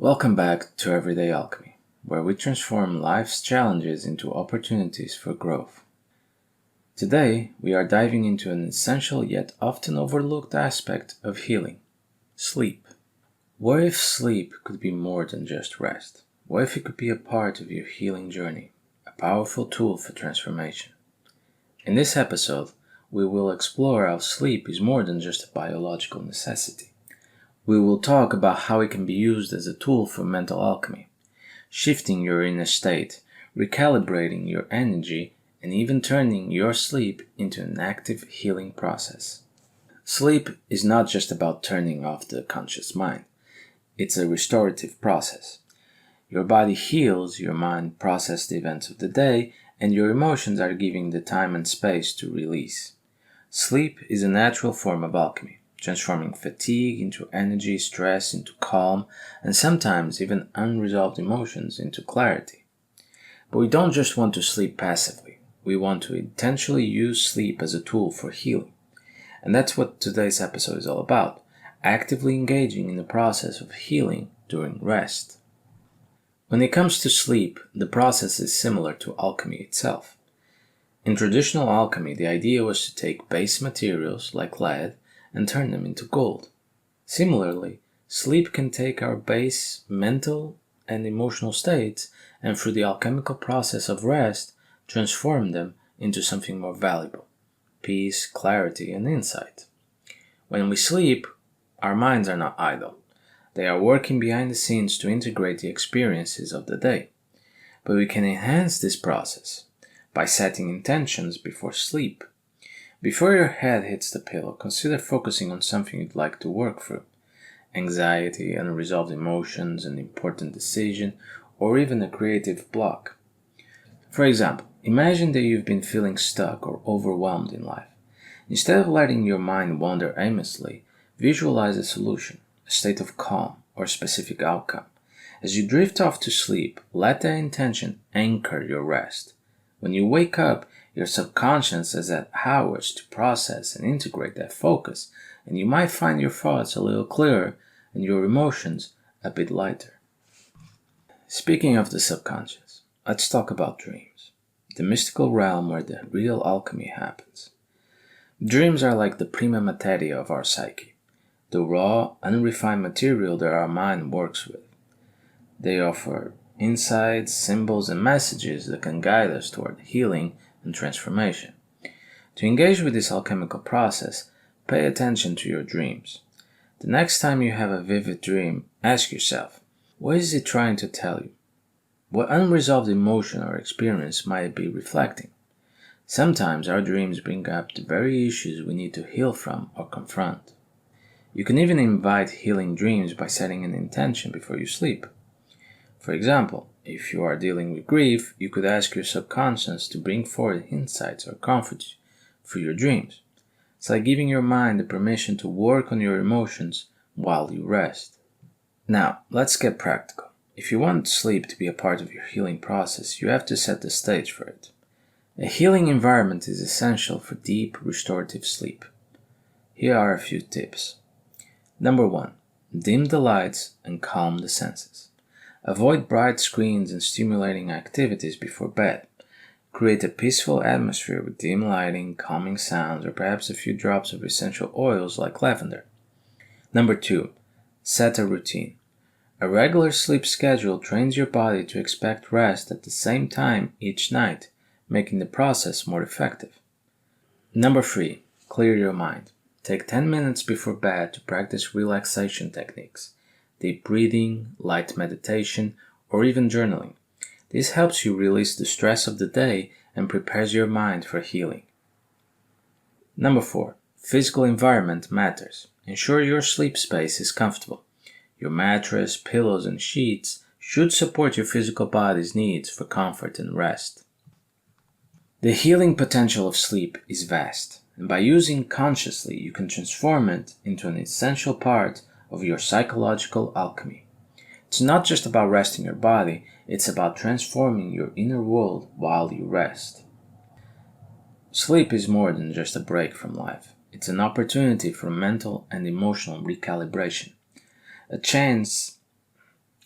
Welcome back to Everyday Alchemy, where we transform life's challenges into opportunities for growth. Today, we are diving into an essential yet often overlooked aspect of healing: sleep. What if sleep could be more than just rest? What if it could be a part of your healing journey, a powerful tool for transformation? In this episode, we will explore how sleep is more than just a biological necessity. We will talk about how it can be used as a tool for mental alchemy, shifting your inner state, recalibrating your energy, and even turning your sleep into an active healing process. Sleep is not just about turning off the conscious mind. It's a restorative process. Your body heals, your mind processes the events of the day, and your emotions are given the time and space to release. Sleep is a natural form of alchemy, transforming fatigue into energy, stress into calm, and sometimes even unresolved emotions into clarity. But we don't just want to sleep passively. We want to intentionally use sleep as a tool for healing. And that's what today's episode is all about, actively engaging in the process of healing during rest. When it comes to sleep, the process is similar to alchemy itself. In traditional alchemy, the idea was to take base materials like lead and turn them into gold. Similarly, sleep can take our base mental and emotional states and through the alchemical process of rest, transform them into something more valuable: peace, clarity, and insight. When we sleep, our minds are not idle. They are working behind the scenes to integrate the experiences of the day. But we can enhance this process by setting intentions before sleep. Before your head hits the pillow, consider focusing on something you'd like to work through: anxiety, unresolved emotions, an important decision, or even a creative block. For example, imagine that you've been feeling stuck or overwhelmed in life. Instead of letting your mind wander aimlessly, visualize a solution, a state of calm, or a specific outcome. As you drift off to sleep, let that intention anchor your rest. When you wake up, your subconscious has had hours to process and integrate that focus, and you might find your thoughts a little clearer and your emotions a bit lighter. Speaking of the subconscious, let's talk about dreams, the mystical realm where the real alchemy happens. Dreams are like the prima materia of our psyche, the raw, unrefined material that our mind works with. They offer insights, symbols, and messages that can guide us toward healing and transformation. To engage with this alchemical process, pay attention to your dreams. The next time you have a vivid dream, ask yourself, what is it trying to tell you? What unresolved emotion or experience might it be reflecting? Sometimes our dreams bring up the very issues we need to heal from or confront. You can even invite healing dreams by setting an intention before you sleep. For example, if you are dealing with grief, you could ask your subconscious to bring forward insights or comfort for your dreams. It's like giving your mind the permission to work on your emotions while you rest. Now, let's get practical. If you want sleep to be a part of your healing process, you have to set the stage for it. A healing environment is essential for deep, restorative sleep. Here are a few tips. Number 1. Dim the lights and calm the senses. Avoid bright screens and stimulating activities before bed. Create a peaceful atmosphere with dim lighting, calming sounds, or perhaps a few drops of essential oils like lavender. Number 2. Set a routine. A regular sleep schedule trains your body to expect rest at the same time each night, making the process more effective. Number 3. Clear your mind. Take 10 minutes before bed to practice relaxation techniques, deep breathing, light meditation, or even journaling. This helps you release the stress of the day and prepares your mind for healing. Number 4. Physical environment matters. Ensure your sleep space is comfortable. Your mattress, pillows, and sheets should support your physical body's needs for comfort and rest. The healing potential of sleep is vast, and by using consciously, you can transform it into an essential part of your psychological alchemy. It's not just about resting your body, it's about transforming your inner world while you rest. Sleep is more than just a break from life. It's an opportunity for mental and emotional recalibration, a chance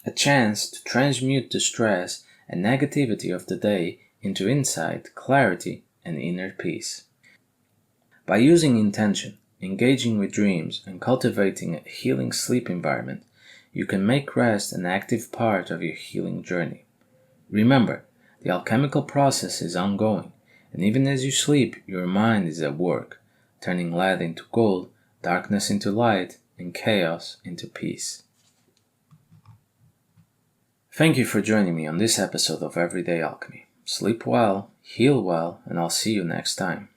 a chance to transmute the stress and negativity of the day into insight, clarity, and inner peace. By using intention, engaging with dreams, and cultivating a healing sleep environment, you can make rest an active part of your healing journey. Remember, the alchemical process is ongoing, and even as you sleep, your mind is at work, turning lead into gold, darkness into light, and chaos into peace. Thank you for joining me on this episode of Everyday Alchemy. Sleep well, heal well, and I'll see you next time.